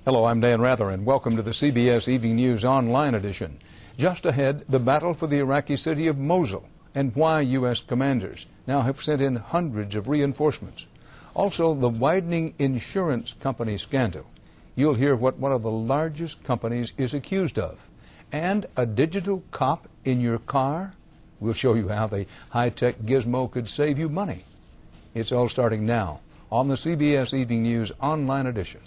Hello, I'm Dan Rather, and welcome to the CBS Evening News Online edition. Just ahead, the battle for the Iraqi city of Mosul and why U.S. commanders now have sent in hundreds of reinforcements. Also, the widening insurance company scandal. You'll hear what one of the largest companies is accused of. And a digital cop in your car? We'll show you how the high-tech gizmo could save you money. It's all starting now on the CBS Evening News Online edition.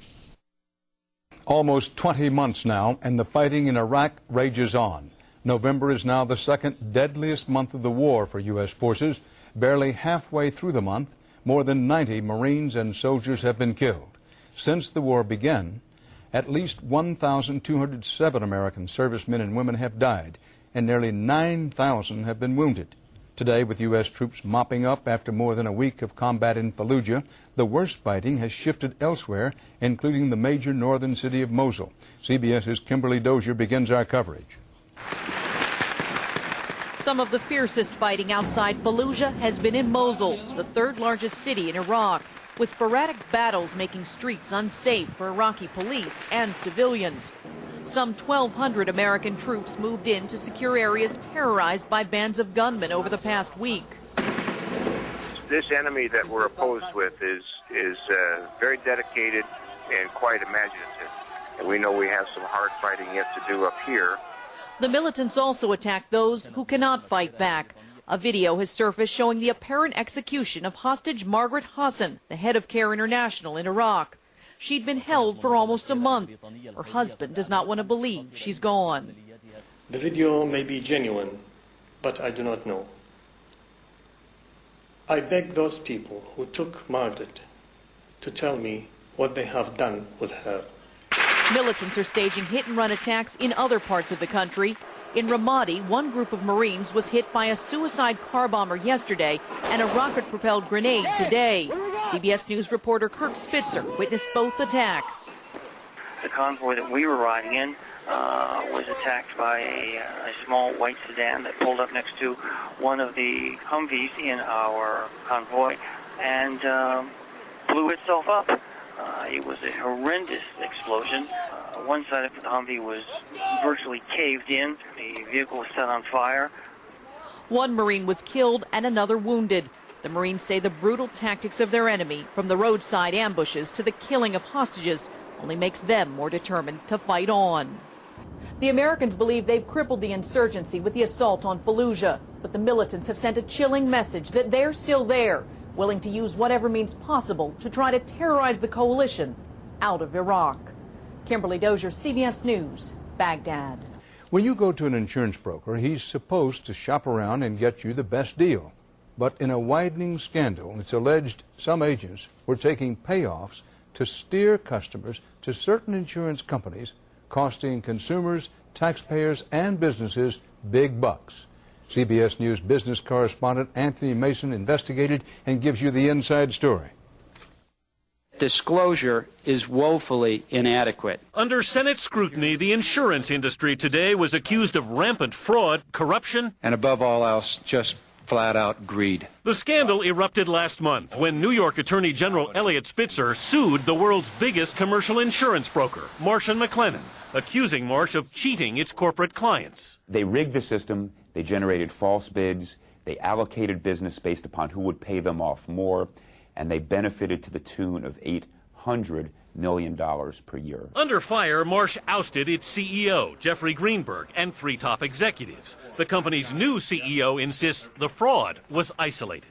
Almost 20 months now, and the fighting in Iraq rages on. November is now the second deadliest month of the war for U.S. forces. Barely halfway through the month, more than 90 Marines and soldiers have been killed. Since the war began, at least 1,207 American servicemen and women have died, and nearly 9,000 have been wounded. Today, with U.S. troops mopping up after more than a week of combat in Fallujah, the worst fighting has shifted elsewhere, including the major northern city of Mosul. CBS's Kimberly Dozier begins our coverage. Some of the fiercest fighting outside Fallujah has been in Mosul, the third largest city in Iraq, with sporadic battles making streets unsafe for Iraqi police and civilians. Some 1,200 American troops moved in to secure areas terrorized by bands of gunmen over the past week. This enemy that we're opposed with is very dedicated and quite imaginative. And we know we have some hard fighting yet to do up here. The militants also attack those who cannot fight back. A video has surfaced showing the apparent execution of hostage Margaret Hassan, the head of CARE International in Iraq. She'd been held for almost a month. Her husband does not want to believe she's gone. The video may be genuine, but I do not know. I beg those people who took Margaret to tell me what they have done with her. Militants are staging hit-and-run attacks in other parts of the country. In Ramadi, one group of Marines was hit by a suicide car bomber yesterday and a rocket-propelled grenade today. CBS News reporter Kirk Spitzer witnessed both attacks. The convoy that we were riding in was attacked by a small white sedan that pulled up next to one of the Humvees in our convoy and blew itself up. It was a horrendous explosion. One side of the Humvee was virtually caved in. The vehicle was set on fire. One Marine was killed and another wounded. The Marines say the brutal tactics of their enemy, from the roadside ambushes to the killing of hostages, only makes them more determined to fight on. The Americans believe they've crippled the insurgency with the assault on Fallujah, but the militants have sent a chilling message that they're still there, willing to use whatever means possible to try to terrorize the coalition out of Iraq. Kimberly Dozier, CBS News, Baghdad. When you go to an insurance broker, he's supposed to shop around and get you the best deal. But in a widening scandal, it's alleged some agents were taking payoffs to steer customers to certain insurance companies, costing consumers, taxpayers, and businesses big bucks. CBS News business correspondent Anthony Mason investigated and gives you the inside story. Disclosure is woefully inadequate. Under Senate scrutiny, the insurance industry today was accused of rampant fraud, corruption, and above all else, just flat-out greed. The scandal erupted last month when New York Attorney General Eliot Spitzer sued the world's biggest commercial insurance broker, Marsh & McLennan, accusing Marsh of cheating its corporate clients. They rigged the system, they generated false bids, they allocated business based upon who would pay them off more, and they benefited to the tune of $800 million per year. Under fire, Marsh ousted its CEO, Jeffrey Greenberg, and 3 top executives. The company's new CEO insists the fraud was isolated.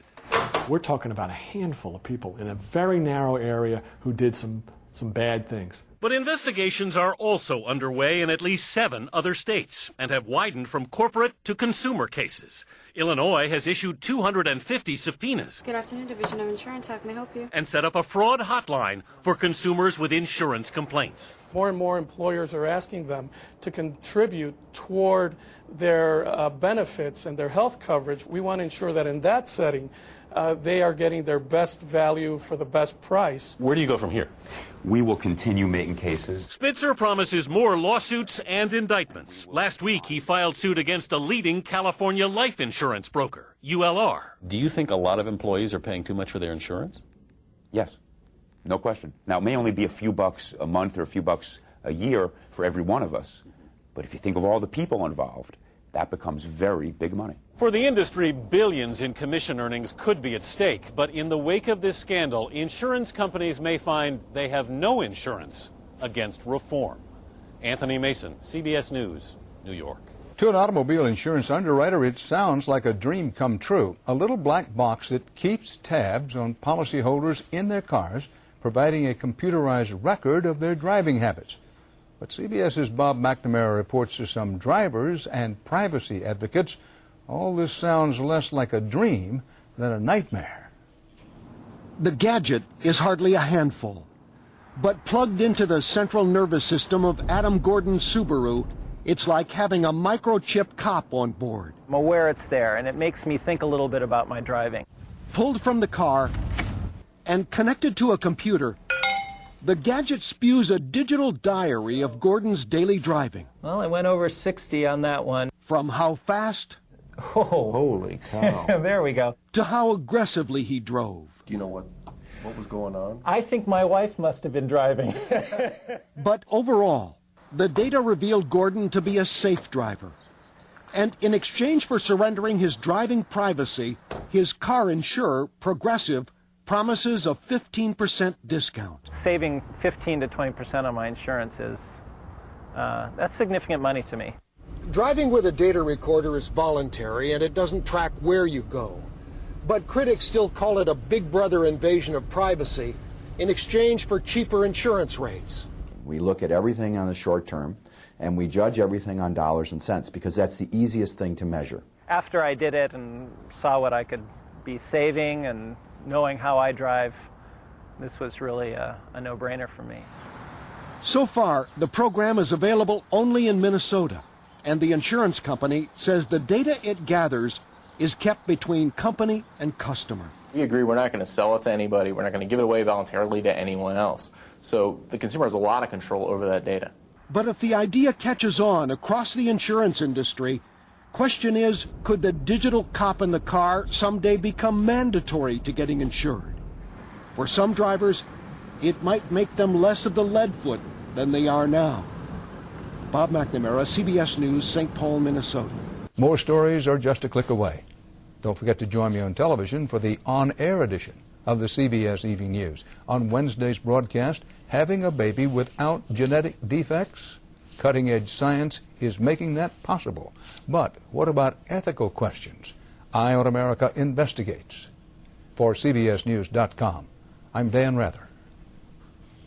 We're talking about a handful of people in a very narrow area who did some bad things. But investigations are also underway in at least 7 other states and have widened from corporate to consumer cases. Illinois has issued 250 subpoenas. Good afternoon, Division of Insurance. How can I help you? And set up a fraud hotline for consumers with insurance complaints. More and more employers are asking them to contribute toward their benefits and their health coverage. We want to ensure that in that setting, they are getting their best value for the best price. Where do you go from here? We will continue making cases. Spitzer promises more lawsuits and indictments. Last week, he filed suit against a leading California life insurance broker, ULR. Do you think a lot of employees are paying too much for their insurance? Yes. No question. Now, it may only be a few bucks a month or a few bucks a year for every one of us, but if you think of all the people involved, that becomes very big money. For the industry, billions in commission earnings could be at stake. But in the wake of this scandal, insurance companies may find they have no insurance against reform. Anthony Mason, CBS News, New York. To an automobile insurance underwriter, it sounds like a dream come true. A little black box that keeps tabs on policyholders in their cars, providing a computerized record of their driving habits. But CBS's Bob McNamara reports to some drivers and privacy advocates, all this sounds less like a dream than a nightmare. The gadget is hardly a handful, but plugged into the central nervous system of Adam Gordon's Subaru, it's like having a microchip cop on board. I'm aware it's there, and it makes me think a little bit about my driving. Pulled from the car and connected to a computer, the gadget spews a digital diary of Gordon's daily driving. Well, I went over 60 on that one. From how fast... Oh, holy cow. There we go. ...to how aggressively he drove. Do you know what was going on? I think my wife must have been driving. But overall, the data revealed Gordon to be a safe driver. And in exchange for surrendering his driving privacy, his car insurer, Progressive, promises a 15% discount. Saving 15 to 20% on my insurance is, that's significant money to me. Driving with a data recorder is voluntary and it doesn't track where you go. But critics still call it a big brother invasion of privacy in exchange for cheaper insurance rates. We look at everything on the short term and we judge everything on dollars and cents because that's the easiest thing to measure. After I did it and saw what I could be saving and knowing how I drive, this was really a no-brainer for me. So far, the program is available only in Minnesota, and the insurance company says the data it gathers is kept between company and customer. We agree we're not going to sell it to anybody. We're not going to give it away voluntarily to anyone else. So the consumer has a lot of control over that data. But if the idea catches on across the insurance industry, question is, could the digital cop in the car someday become mandatory to getting insured? For some drivers, it might make them less of the leadfoot than they are now. Bob McNamara, CBS News, St. Paul, Minnesota. More stories are just a click away. Don't forget to join me on television for the on-air edition of the CBS Evening News. On Wednesday's broadcast, having a baby without genetic defects? Cutting-edge science is making that possible. But what about ethical questions? Eye on America investigates. For CBSNews.com, I'm Dan Rather.